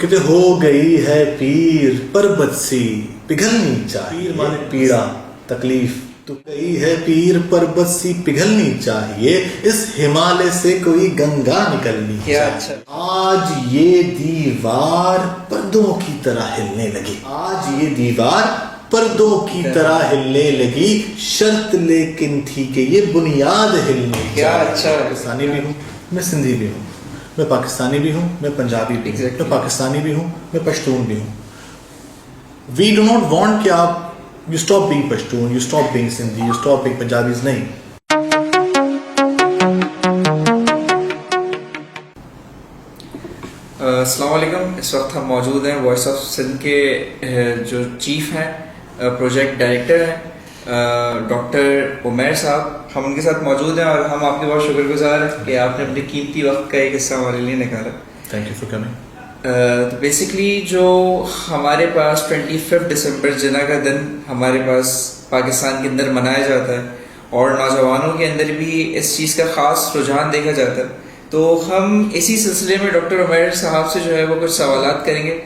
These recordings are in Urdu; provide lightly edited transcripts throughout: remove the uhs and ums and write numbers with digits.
کہ ہو گئی ہے پیر پربت سی پگھلنی چاہیے. پیر مانے پیڑا تکلیف. تو گئی ہے پیر پربت سی پگھلنی چاہیے, اس ہمالیہ سے کوئی گنگا نکلنی چاہیے. آج یہ دیوار پردوں کی طرح ہلنے لگی, آج یہ دیوار پردوں کی طرح ہلنے لگی, شرط لیکن تھی کہ یہ بنیاد ہلنی چاہیے. پاکستانی بھی ہوں, میں سندھی بھی ہوں, میں پاکستانی بھی ہوں, میں پنجابی بھی ہوں, میں پاکستانی بھی ہوں, میں پشتون بھی ہوں. وی ڈو ناٹ وانٹ کہ آپ you stop being Pashtun, you stop being Sindhi, you stop being Punjabis. نہیں. السلام علیکم. اس وقت ہم موجود ہیں وائس آف سندھ کے جو چیف ہیں, پروجیکٹ ڈائریکٹر ہیں, ڈاکٹر عمیر صاحب. ہم ان کے ساتھ موجود ہیں اور ہم آپ کے بہت شکر گزار ہیں کہ آپ نے اپنے قیمتی وقت کا ایک حصہ ہمارے لیے نکالا. Thank you for coming. تو بیسکلی جو ہمارے پاس 25 دسمبر جناح کا دن ہمارے پاس پاکستان کے اندر منایا جاتا ہے اور نوجوانوں کے اندر بھی اس چیز کا خاص رجحان دیکھا جاتا ہے, تو ہم اسی سلسلے میں ڈاکٹر عمیر صاحب سے جو ہے وہ کچھ سوالات کریں گے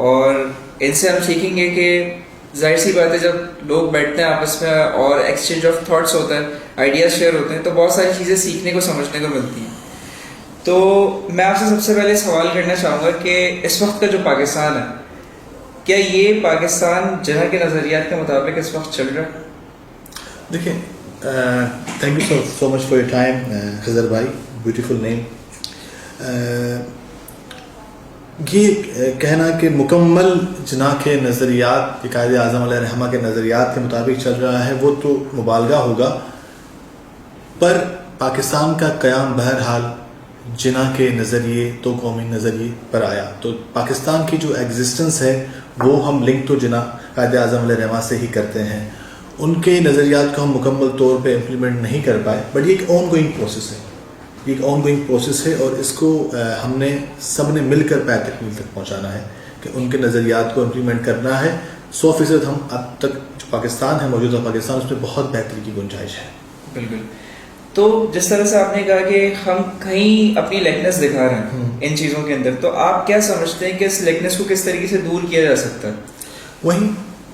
اور ان سے ہم سیکھیں گے کہ ظاہر سی بات ہے جب لوگ بیٹھتے ہیں آپس میں اور ایکسچینج آف تھاٹس ہوتا ہے, آئیڈیاز شیئر ہوتے ہیں, تو بہت ساری چیزیں سیکھنے کو سمجھنے کو ملتی ہیں. تو میں آپ سے سب سے پہلے سوال کرنا چاہوں گا کہ اس وقت کا جو پاکستان ہے, کیا یہ پاکستان جناح کے نظریات کے مطابق اس وقت چل رہا ہے؟ دیکھیں, thank you so much for your time Khizar بھائی, بیوٹیفل نیم. یہ کہنا کہ مکمل جناح کے نظریات, قائد اعظم علیہ الرحمہ کے نظریات کے مطابق چل رہا ہے, وہ تو مبالغہ ہوگا. پر پاکستان کا قیام بہرحال جناح کے نظریے تو قومی نظریے پر آیا, تو پاکستان کی جو ایگزسٹنس ہے وہ ہم لنک تو جناح قائد اعظم علیہ الرحمہ سے ہی کرتے ہیں. ان کے نظریات کو ہم مکمل طور پہ امپلیمنٹ نہیں کر پائے, بٹ یہ ایک آن گوئنگ پروسیس ہے, یہ ایک آن گوئنگ پروسیس ہے, اور اس کو ہم نے سب نے مل کر پیر تکمیل تک پہنچانا ہے کہ ان کے نظریات کو امپلیمنٹ کرنا ہے. 100% ہم اب تک جو پاکستان ہے, موجودہ پاکستان, اس میں بہت بہتری کی گنجائش ہے. بالکل. تو جس طرح سے آپ نے کہا کہ ہم کہیں اپنی لیکنیس دکھا رہے ہیں ان چیزوں کے اندر, تو آپ کیا سمجھتے ہیں کہ اس لیکنیس کو کس طریقے سے دور کیا جا سکتا ہے؟ وہیں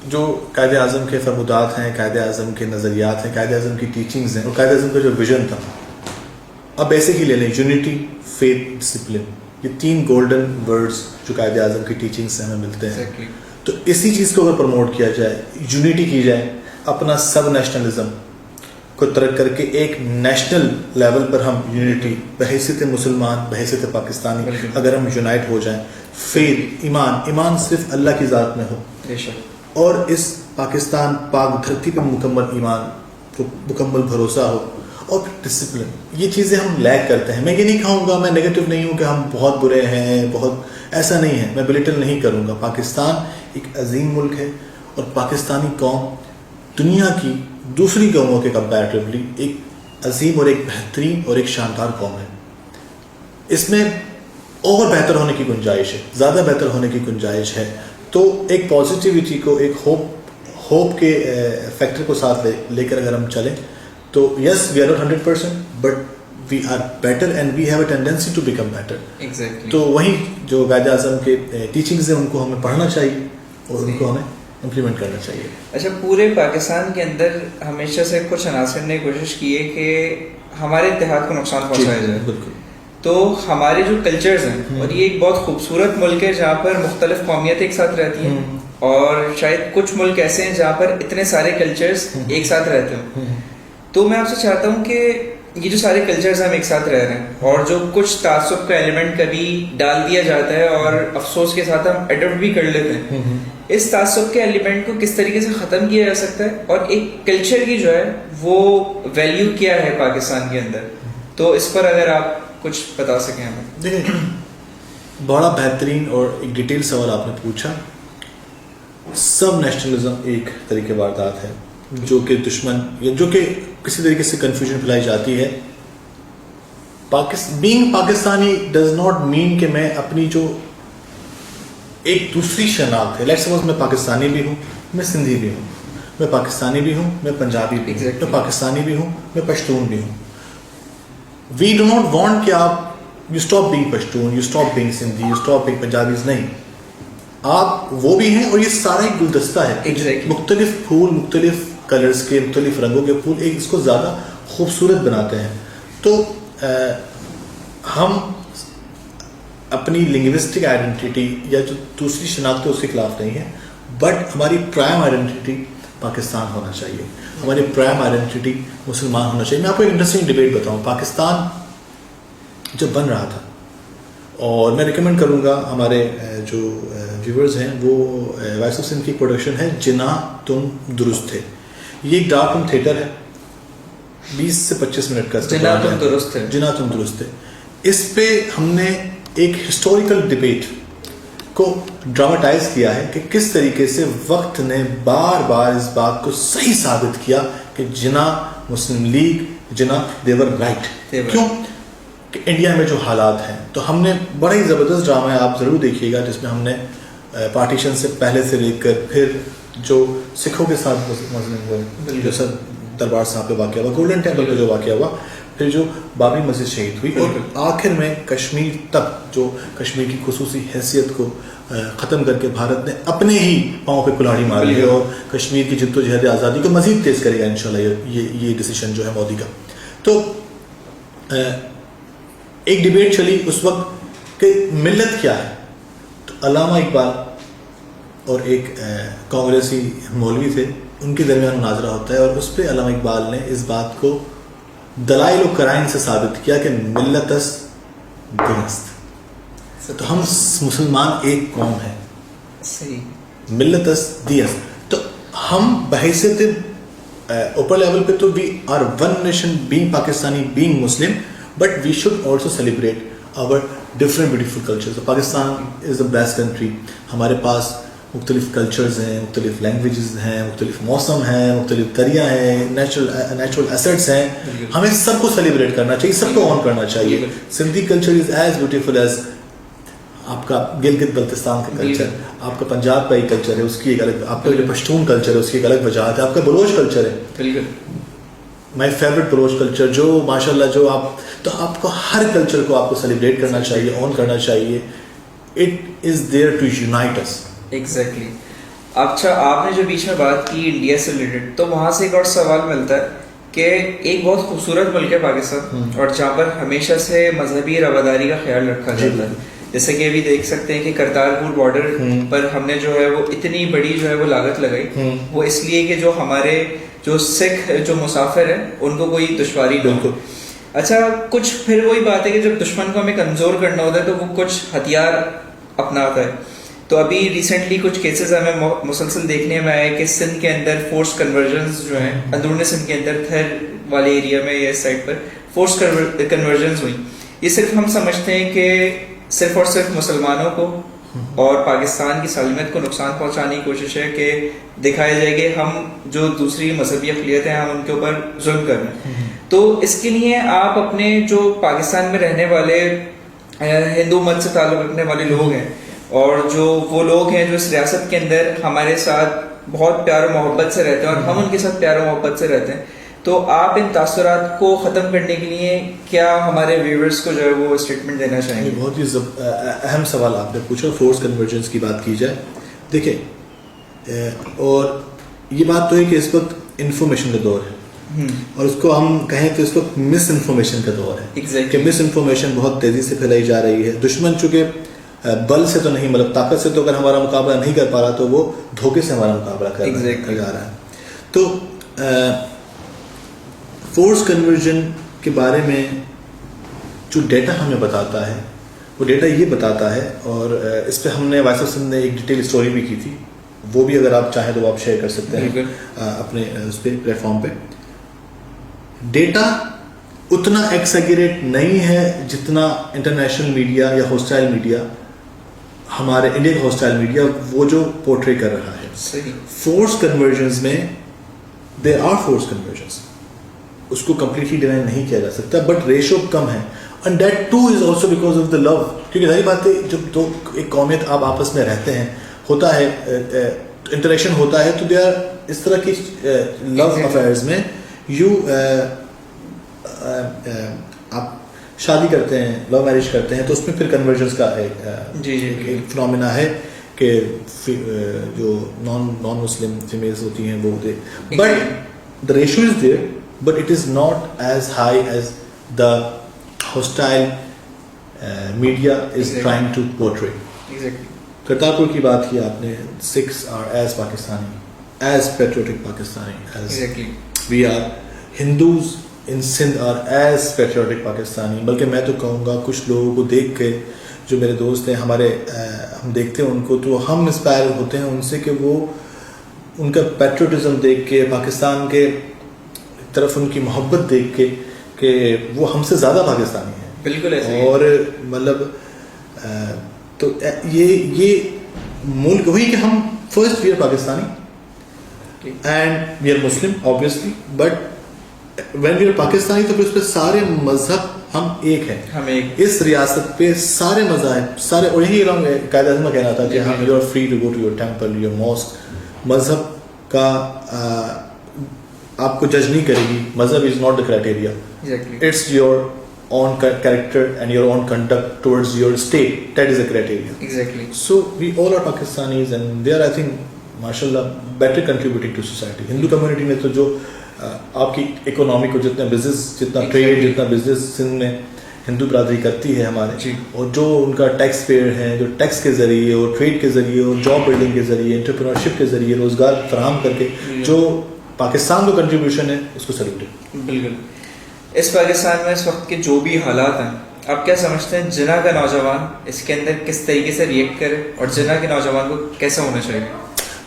جو قائد اعظم کے فرمودات ہیں, قائد اعظم کے نظریات ہیں, قائد اعظم کی ٹیچنگز ہیں, اور قائد اعظم کا جو ویژن تھا, اب ایسے ہی لے لیں, یونٹی, فیتھ, ڈسپلن, یہ 3 گولڈن ورڈز جو قائد اعظم کی ٹیچنگ سے ہمیں ملتے ہیں. تو اسی چیز کو اگر پروموٹ کیا جائے, یونٹی کی جائے, اپنا سب نیشنلزم کو ترک کر کے ایک نیشنل لیول پر ہم یونٹی بحیثیت مسلمان, بحیثیت پاکستانی اگر ہم یونائٹ ہو جائیں, فیتھ, ایمان صرف اللہ کی ذات میں ہو, اور اس پاکستان پاک دھرتی پہ مکمل ایمان کو مکمل بھروسہ ہو, اور ڈسپلن, یہ چیزیں ہم لیک کرتے ہیں. میں یہ نہیں کہوں گا, میں نیگیٹو نہیں ہوں کہ ہم بہت برے ہیں, بہت ایسا نہیں ہے, میں بلیٹل نہیں کروں گا. پاکستان ایک عظیم ملک ہے, اور پاکستانی قوم دنیا کی دوسری قوموں کے کمپیریٹیولی ایک عظیم اور ایک بہترین اور ایک شاندار قوم ہے. اس میں اور بہتر ہونے کی گنجائش ہے, زیادہ بہتر ہونے کی گنجائش ہے. تو ایک پازیٹیوٹی کو, ایک ہوپ کے فیکٹر کو ساتھ لے کر اگر ہم چلیں, تو yes we are not 100%, but we are better and we have a tendency to become better. تو وہیں جو قائد اعظم کے ٹیچنگز ہیں ان کو ہمیں پڑھنا چاہیے اور ان کو ہمیں امپلیمنٹ کرنا چاہیے. اچھا, پورے پاکستان کے اندر ہمیشہ سے کچھ عناصر نے کوشش کی ہے کہ ہمارے اتحاد کو نقصان پہنچایا جائے. بالکل. تو ہمارے جو کلچرز ہیں, اور یہ ایک بہت خوبصورت ملک ہے جہاں پر مختلف قومیت ایک ساتھ رہتی ہیں, اور شاید کچھ ملک ایسے ہیں جہاں پر اتنے سارے کلچرز ایک ساتھ رہتے ہیں. تو میں آپ سے چاہتا ہوں کہ یہ جو سارے کلچرز ہم ایک ساتھ رہ رہے ہیں, اور جو کچھ تعصب کا ایلیمنٹ کبھی ڈال دیا جاتا ہے اور افسوس کے ساتھ ہم اڈاپٹ بھی کر لیتے ہیں, اس تعصب کے ایلیمنٹ کو کس طریقے سے ختم کیا جا سکتا ہے, اور ایک کلچر کی جو ہے وہ ویلیو کیا ہے پاکستان کے اندر, تو اس پر اگر آپ کچھ بتا سکیں ہمیں. دیکھیں, بڑا بہترین اور ایک ڈیٹیل سوال آپ نے پوچھا. سب نیشنلزم ایک طریقے واردات ہے جو کہ دشمن, یا جو کہ کسی طریقے سے کنفیوژن پھیلائی جاتی ہے. Being Pakistani does not mean کہ میں اپنی جو ایک دوسری شناخت ہے, لیٹس سپوز میں پاکستانی بھی ہوں, میں سندھی بھی ہوں, میں پاکستانی بھی ہوں, میں پنجابی بھی ہوں, میں پاکستانی بھی ہوں, میں پشتون بھی ہوں. وی ڈو ناٹ وانٹ کہ آپ you stop being Pashtun, you stop being Sindhi, you stop being Punjabis. نہیں, آپ وہ بھی ہیں اور یہ سارا ایک گلدستہ ہے. Exactly. مختلف پھول مختلف کلرز کے مختلف رنگوں کے پھول ایک اس کو زیادہ خوبصورت بناتے ہیں. تو ہم اپنی لنگوسٹک آئیڈینٹی یا جو دوسری شناخت ہے اس کے خلاف نہیں ہے, بٹ ہماری پرائم آئیڈینٹی پاکستان ہونا چاہیے, ہماری پرائم آئیڈینٹی مسلمان ہونا چاہیے. میں آپ کو ایک انٹرسٹنگ ڈبیٹ بتاؤں. پاکستان جب بن رہا تھا, اور میں ریکمینڈ کروں گا ہمارے جو ویورز ہیں وہ وائس آف سندھ کی پروڈکشن ہے جنا تم درست تھے. یہ ایک ڈارک روم تھیٹر ہے, 20 سے 25 منٹ کا. جنا تم درست تھے, جنا تم درست تھے. اس پہ ہم نے ایک ہسٹوریکل ڈبیٹ کو ڈراماٹائز کیا ہے کہ کس طریقے سے وقت نے بار بار اس بات کو صحیح ثابت کیا کہ جنا مسلم لیگ جنا دیور رائٹ. کیوں کہ انڈیا میں جو حالات ہیں, تو ہم نے بڑا ہی زبردست ڈرامہ ہے, آپ ضرور دیکھیے گا, جس میں ہم نے پارٹیشن سے پہلے سے لے کر پھر جو سکھوں کے ساتھ مسلم ہوئے, جو سر دربار صاحب پہ واقعہ ہوا, گولڈن ٹیمپل پہ جو واقعہ ہوا, پھر جو بابری مسجد شہید ہوئی, اور آخر میں کشمیر تک جو کشمیر کی خصوصی حیثیت کو ختم کر کے بھارت نے اپنے ہی پاؤں پہ کلاڑی ماری ہے, اور کشمیر کی جد و جہد آزادی کو مزید تیز کرے گا انشاءاللہ یہ ڈیسیشن جو ہے مودی کا. تو ایک ڈیبیٹ چلی اس وقت کہ ملت کیا ہے, تو علامہ اقبال اور ایک کانگریسی مولوی تھے, ان کے درمیان مناظرہ ہوتا ہے, اور اس پہ علامہ اقبال نے اس بات کو دلائل و قرائن سے ثابت کیا کہ ملت دینست, تو ہم مسلمان ایک قوم ہیں, ملت دینست. تو ہم بحیثیت اوپر لیول پہ تو we are one nation being Pakistani being Muslim, but we should also celebrate our different beautiful cultures. Pakistan is the best country, ہمارے پاس مختلف کلچرز ہیں, مختلف لینگویجز ہیں, مختلف موسم ہیں, مختلف دریا ہیں, نیچرل ایسٹس ہیں. ہمیں سب کو سیلیبریٹ کرنا چاہیے, سب کو آن کرنا چاہیے. Sindhi culture is as beautiful as آپ کا گلگت بلتستان کا کلچر, آپ کا پنجاب کا ایک کلچر ہے, اس کی ایک الگ, آپ کا جو پشتون کلچر ہے اس کی ایک الگ وجہات ہے, آپ کا بلوچ کلچر ہے, مائی فیوریٹ بلوچ کلچر, جو ماشاء اللہ جو آپ, تو آپ کو ہر کلچر کو آپ کو سیلیبریٹ کرنا چاہیے, آن کرنا چاہیے. It is there to unite us. Exactly. اچھا, آپ نے جو بیچ میں بات کی انڈیا سے ریلیٹڈ, تو وہاں سے ایک اور سوال ملتا ہے کہ ایک بہت خوبصورت ملک ہے پاکستان, اور جہاں پر ہمیشہ سے مذہبی رواداری کا خیال رکھا جاتا ہے. جیسے کہ ابھی دیکھ سکتے ہیں کہ کرتارپور بارڈر پر ہم نے جو ہے وہ اتنی بڑی جو ہے وہ لاگت لگائی, وہ اس لیے کہ جو ہمارے جو سکھ جو مسافر ہیں ان کو کوئی دشواری نہ ہو. اچھا, کچھ پھر وہی بات ہے کہ جب دشمن کو ہمیں کمزور کرنا ہوتا ہے تو وہ کچھ ہتھیار اپناتا ہے. تو ابھی ریسنٹلی کچھ کیسز ہمیں مسلسل دیکھنے میں آئے کہ سندھ کے اندر فورس کنورژنز جو ہیں, اندرون سندھ کے اندر تھر والے ایریا میں یا اس سائڈ پر فورس کنورژنز ہوئی. یہ صرف ہم سمجھتے ہیں کہ صرف اور صرف مسلمانوں کو اور پاکستان کی سالمیت کو نقصان پہنچانے کی کوشش ہے, کہ دکھایا جائے کہ ہم جو دوسری مذہبی اقلیتیں ہیں ہم ان کے اوپر ظلم کر رہے ہیں. تو اس کے لیے آپ اپنے جو پاکستان میں رہنے والے ہندو مت سے تعلق رکھنے والے لوگ ہیں, اور جو وہ لوگ ہیں جو اس ریاست کے اندر ہمارے ساتھ بہت پیار و محبت سے رہتے ہیں اور ہم ان کے ساتھ پیار و محبت سے رہتے ہیں, تو آپ ان تاثرات کو ختم کرنے کے لیے کیا ہمارے ویورز کو جو ہے وہ اسٹیٹمنٹ دینا چاہیں گے؟ بہت ہی اہم سوال آپ نے پوچھا. فورس کنورجنس کی بات کی جائے, دیکھیں, اور یہ بات تو ہے کہ اس وقت انفارمیشن کا دور ہے, اور اس کو ہم کہیں تو اس وقت مس انفارمیشن کا دور ہے, کہ مس انفارمیشن بہت تیزی سے پھیلائی جا رہی ہے. دشمن چونکہ بل سے تو نہیں, مطلب طاقت سے تو اگر ہمارا مقابلہ نہیں کر پا رہا, تو وہ دھوکے سے ہمارا مقابلہ کر جا رہا ہے. تو فورس کنورژن کے بارے میں جو ڈیٹا ہمیں بتاتا ہے, وہ ڈیٹا یہ بتاتا ہے, اور اس پہ ہم نے وائس آف سندھ نے ایک ڈیٹیل اسٹوری بھی کی تھی, وہ بھی اگر آپ چاہیں تو آپ شیئر کر سکتے ہیں اپنے اس پہ پلیٹ فارم پہ. ڈیٹا اتنا ایکسیگریٹ نہیں ہے جتنا انٹرنیشنل میڈیا یا ہوسٹائل میڈیا, ہمارے انڈیا کا ہوسٹائل میڈیا وہ جو پورٹری کر رہا ہے. فورس کنورژنز میں دیر آر فورس کنورژنز, اس کو کمپلیٹلی ڈینائی نہیں کیا جا سکتا, بٹ ریشو کم ہے, and that too is also because of the low. کیونکہ ظاہر بات ہے جب دو ایک قومیت آپ آپس میں رہتے ہیں, ہوتا ہے انٹریکشن ہوتا ہے, تو دے آر اس طرح کی لو افیئرز میں یو آپ شادی کرتے ہیں, لو میرج کرتے ہیں, تو اس میں پھر کنورژنس کا ایک فنومینا ہے. کہ جو نان مسلم فیمیلز ہوتی ہیں وہ دے, but the ratio is there, but it is not as high as the hostile media is trying to portray. Kartarpur کی بات کی آپ نے, Sikhs are as Pakistani, as patriotic Pakistani as we are. Hindus in Sindh are as patriotic Pakistani. بلکہ میں تو کہوں گا کچھ لوگوں کو دیکھ کے, جو میرے دوست ہیں ہمارے, ہم دیکھتے ہیں ان کو تو ہم انسپائر ہوتے ہیں ان سے کہ وہ ان کا پیٹریوٹزم دیکھ کے, پاکستان کے طرف ان کی محبت دیکھ کے کہ وہ ہم سے زیادہ پاکستانی ہیں. بالکل ایسے. اور مطلب تو یہ ملک وہی کہ ہم first we are Pakistani and we are Muslim obviously, but when we are Pakistani تو پھر اس پہ سارے مذہب ہم ایک ہیں. اس ریاست پہ سارے مذاہب سارے, اور یہی قائد اعظم کا کہنا تھا کہ ہم you are free to go to your temple, your mosque. مذہب کا آپ کو جج نہیں کرے گی, مذہب is not the criteria, it's your own character and your own conduct towards your state, that is a criteria. Exactly. So we all are Pakistanis and they are, I think, mashallah, better contributing to society. Hindu community نے تو جو آپ کی اکنامی کو جتنا بزنس, جتنا ٹریڈ, جتنا بزنس سندھ میں ہندو برادری کرتی ہے ہمارے, اور جو ان کا ٹیکس پیئر ہیں, جو ٹیکس کے ذریعے اور ٹریڈ کے ذریعے اور جاب بلڈنگ کے ذریعے, انٹرپرینورشپ کے ذریعے روزگار فراہم کر کے جو پاکستان کو کنٹریبیوشن ہے, اس کو سیلوٹ ہے. بالکل. اس پاکستان میں اس وقت کے جو بھی حالات ہیں, آپ کیا سمجھتے ہیں جناح کا نوجوان اس کے اندر کس طریقے سے ریئیکٹ کرے, اور جناح کے نوجوان کو کیسا ہونا چاہیے؟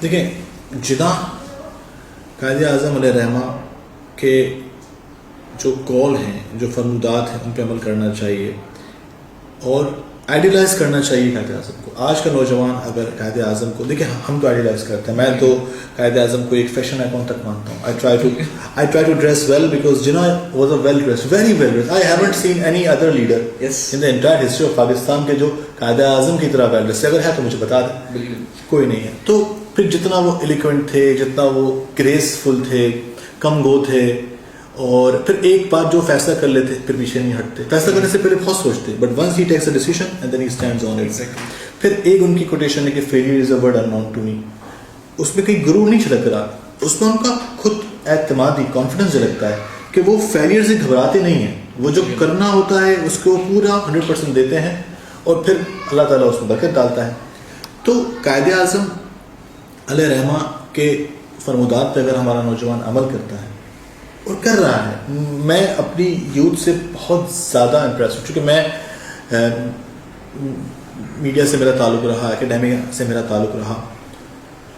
دیکھیں, جناح قائد اعظم علیہ رحمہ کے جو کال ہیں, جو فرمودات ہیں, ان پہ عمل کرنا چاہیے اور آئیڈیلائز کرنا چاہیے قائد اعظم کو. آج کا نوجوان اگر قائد اعظم کو دیکھیں, ہم تو آئیڈیلائز کرتے ہیں, میں تو قائد اعظم کو ایک فیشن آئیکن تک مانتا ہوں. I try to dress well because Jinnah was a well dressed, very well dressed. I haven't seen any other leader in the entire history of Pakistan کے جو قائد اعظم کی طرح well dressed. اگر ہے تو مجھے بتا دیں. کوئی نہیں ہے. تو پھر جتنا وہ ایلیکوینٹ تھے, جتنا وہ گریسفل تھے, کم گو تھے, اور پھر ایک بات جو فیصلہ کر لیتے پھر پیچھے نہیں ہٹتے. فیصلہ کرنے سے پہلے بہت سوچتے, but once he takes a decision and then he stands on it. پھر ایک ان کی کوٹیشن ہے کہ failure is a word unknown to me. اس میں کہیں غرور نہیں چھلک رہا, اس میں ان کا خود اعتمادی, کانفیڈنس جھلکتا ہے کہ وہ فیلئر سے گھبراتے نہیں ہیں. وہ جو کرنا ہوتا ہے اس کو پورا 100% دیتے ہیں, اور پھر اللہ تعالیٰ اس میں برکت ڈالتا ہے. تو قائد اعظم علیہ رحمہ کے فرمودات پہ اگر ہمارا نوجوان عمل کرتا ہے اور کر رہا ہے, میں اپنی یوتھ سے بہت زیادہ امپریس ہوں. چونکہ میں میڈیا سے میرا تعلق رہا, اکیڈیمیا سے میرا تعلق رہا,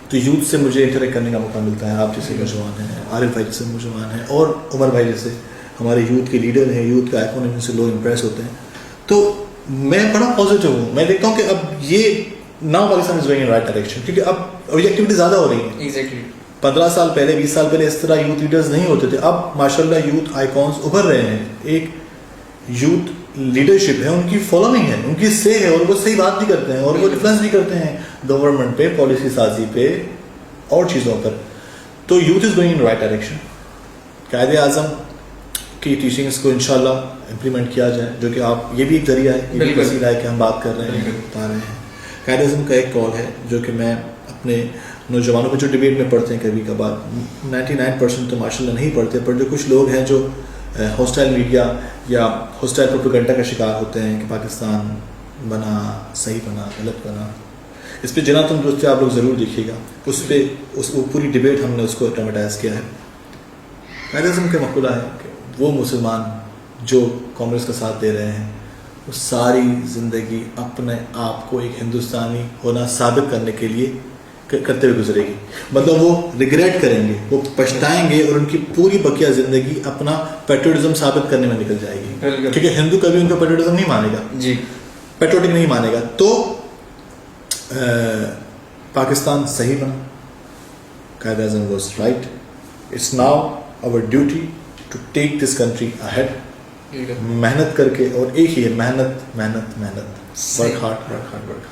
تو یوتھ سے مجھے انٹریکٹ کرنے کا موقع ملتا ہے. آپ جیسے نوجوان ہیں, عارف بھائی جیسے نوجوان ہیں, اور عمر بھائی جیسے ہمارے یوتھ کے لیڈر ہیں, یوتھ کا آئیکن ہیں, جن سے لوگ امپریس ہوتے ہیں. تو میں بڑا پازیٹیو ہوں. میں دیکھتا ہوں کہ اب یہ now Pakistan is going in right direction, کیونکہ اب یہ ایکٹیویٹی زیادہ ہو رہی ہیں. ایگزیکٹلی 15 سال پہلے, 20 سال پہلے اس طرح یوتھ لیڈرز نہیں ہوتے تھے. اب ماشاءاللہ یوتھ آئیکونس ابھر رہے ہیں. ایک یوتھ لیڈرشپ ہے, ان کی فالوئنگ ہے, ان کی سے ہے, اور وہ صحیح بات بھی کرتے ہیں, اور وہ انفلوئنس بھی کرتے ہیں گورنمنٹ پہ, پالیسی سازی پہ, اور چیزوں پر. تو youth is going in right direction. Quaid Azam کی ٹیچنگس کو انشاءاللہ امپلیمنٹ کیا جائے, جو کہ آپ, یہ بھی ایک ذریعہ ہے, یہ بھی وسیلہ ہے کہ ہم بات کر رہے ہیں, بتا رہے ہیں. قائد اعظم کا ایک کال ہے جو کہ میں اپنے نوجوانوں کو جو ڈبیٹ میں پڑھتے ہیں کبھی کبھار, 99% تو ماشاءاللہ نہیں پڑھتے, پر جو کچھ لوگ ہیں جو ہاسٹائل میڈیا یا ہاسٹائل پروپیگنڈا کا شکار ہوتے ہیں کہ پاکستان بنا, صحیح بنا, غلط بنا, اس پہ جناح تندرست آپ لوگ ضرور دیکھیے گا. اس پہ وہ پوری ڈبیٹ ہم نے اس کو ڈراماٹائز کیا ہے. قائد اعظم کا مقولہ ہے کہ وہ مسلمان جو کانگریس کا ساتھ دے رہے ہیں وہ ساری زندگی اپنے آپ کو ایک ہندوستانی ہونا ثابت کرنے کے لیے کرتے ہوئے گزرے گی. مطلب وہ ریگریٹ کریں گے, وہ پچھتائیں گے, اور ان کی پوری بقیہ زندگی اپنا پیٹریوٹزم ثابت کرنے میں نکل جائے گی. کیونکہ ہندو کبھی ان کا پیٹریوٹزم نہیں مانے گا, جی پیٹریوٹک نہیں مانے گا. تو پاکستان صحیح بنا. Quaid Azam was right. It's now our duty to take this country ahead. محنت کر کے, اور ایک ہی ہے, محنت محنت محنت, work hard work hard work hard.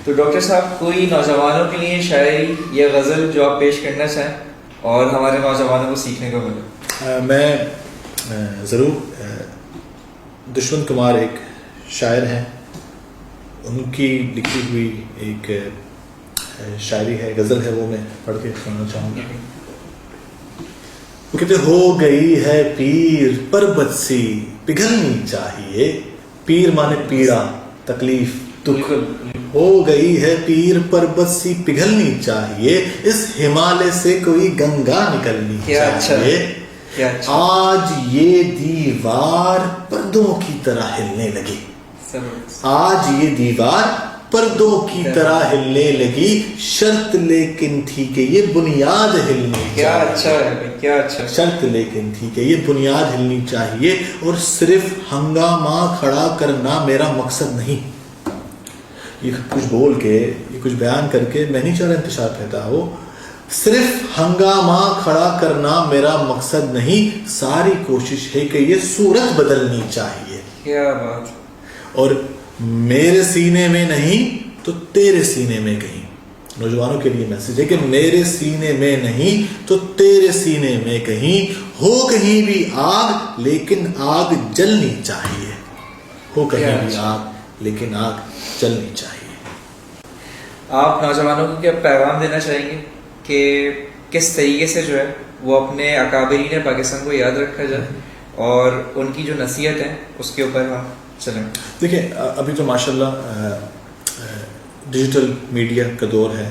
تو ڈاکٹر صاحب کوئی نوجوانوں کے لیے شاعری یا غزل جو آپ پیش کرنا چاہیں اور ہمارے نوجوانوں کو سیکھنے کو ملے؟ میں ضرور. دشمن کمار ایک شاعر ہیں, ان کی لکھی ہوئی ایک شاعری ہے, غزل ہے, وہ میں پڑھ کے سننا چاہوں گا. وہ کہتے ہو گئی ہے پیر پربت سی پگھلنی چاہیے, پیر مانے پیڑا, تکلیف, دکھ. ہو گئی ہے پیر پربت سی پگھلنی چاہیے, اس ہمالیہ سے کوئی گنگا نکلنی چاہیے. آج یہ دیوار پردوں کی طرح ہلنے لگی, آج یہ دیوار پردوں کی طرح ہلنے لگی, شرط لیکن تھی کہ یہ بنیاد ہلنی چاہیے. شرط لیکن تھی کہ یہ بنیاد ہلنی چاہیے, اور صرف ہنگامہ کھڑا کرنا میرا مقصد نہیں. یہ کچھ بول کے, یہ کچھ بیان کر کے میں نہیں چاہ رہا انتشار پیدا ہو. صرف ہنگامہ کھڑا کرنا میرا مقصد نہیں, ساری کوشش ہے کہ یہ صورت بدلنی چاہیے. کیا بات. اور میرے سینے میں نہیں تو تیرے سینے میں کہیں. نوجوانوں کے لیے میسج ہے کہ میرے سینے میں نہیں تو تیرے سینے میں کہیں, ہو کہیں بھی آگ لیکن آگ جلنی چاہیے. ہو کہیں بھی آگ لیکن آگ جلنی چاہیے. آپ نوجوانوں کو کیا پیغام دینا چاہیں گے کہ کس طریقے سے جو ہے وہ اپنے اکابرین پاکستان کو یاد رکھا جائے, اور ان کی جو نصیحت ہے اس کے اوپر ہم چلیں؟ دیکھیں, ابھی تو ماشاءاللہ ڈیجیٹل میڈیا کا دور ہے.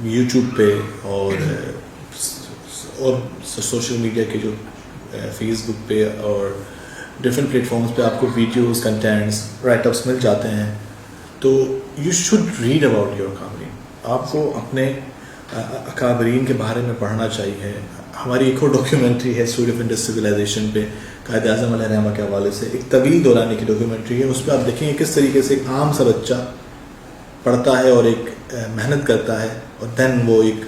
یوٹیوب پہ اور سوشل میڈیا کے جو فیس بک پہ اور ڈفرینٹ پلیٹ فارمز پہ آپ کو ویڈیوز, کنٹینٹس, رائٹ اپس مل جاتے ہیں. تو you should read about your اکابرین. آپ کو اپنے اکابرین کے بارے میں پڑھنا چاہیے. ہماری ایک اور ڈاکیومنٹری ہے اسٹوری آف انڈس سویلائزیشن پہ, قائد اعظم علیہ رحمہ کے حوالے سے, ایک طویل دورانی کی ڈاکیومنٹری ہے. اس پہ آپ دیکھیں گے کس طریقے سے ایک عام سا بچہ پڑھتا ہے اور ایک محنت کرتا ہے, اور دین وہ ایک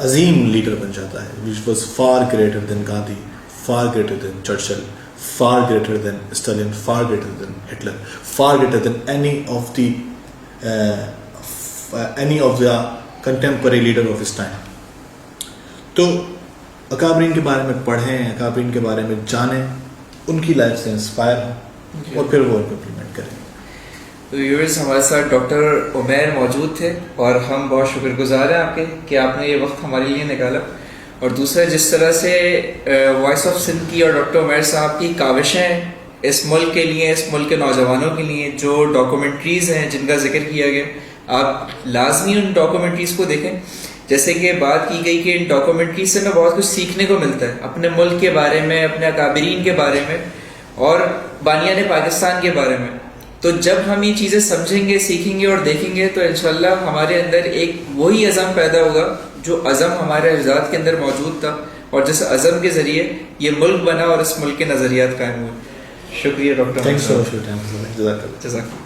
عظیم لیڈر بن جاتا ہے, which was far greater than Gandhi, far greater than Churchill, far greater than Stalin, far greater than Hitler, far greater than any of the contemporary leader of his time. تو اکابرین کے بارے میں پڑھیں, اکابرین کے بارے میں جانیں, ان کی لائف سے انسپائر ہوں, اور پھر وہ امپلیمنٹ کریں. تو ویورز, ہمارے ساتھ ڈاکٹر عمیر موجود تھے, اور ہم بہت شکر گزار ہیں آپ کے کہ آپ نے یہ وقت ہمارے لیے نکالا. اور دوسرا, جس طرح سے وائس آف سندھ کی اور ڈاکٹر عمیر صاحب کی کاوشیں اس ملک کے لیے, اس ملک کے نوجوانوں کے لیے, جو ڈاکومنٹریز ہیں جن کا ذکر کیا گیا, آپ لازمی ان ڈاکومنٹریز کو دیکھیں. جیسے کہ بات کی گئی کہ ان ڈاکومنٹریز سے ہمیں بہت کچھ سیکھنے کو ملتا ہے, اپنے ملک کے بارے میں, اپنے اکابرین کے بارے میں, اور بانیان پاکستان کے بارے میں. تو جب ہم یہ چیزیں سمجھیں گے, سیکھیں گے اور دیکھیں گے, تو انشاءاللہ ہمارے اندر ایک وہی عزم پیدا ہوگا جو عزم ہمارے اجداد کے اندر موجود تھا, اور جس عزم کے ذریعے یہ ملک بنا اور اس ملک کے نظریات قائم ہوئے. شکریہ doctor. Thanks so much for your time. جزاک اللہ.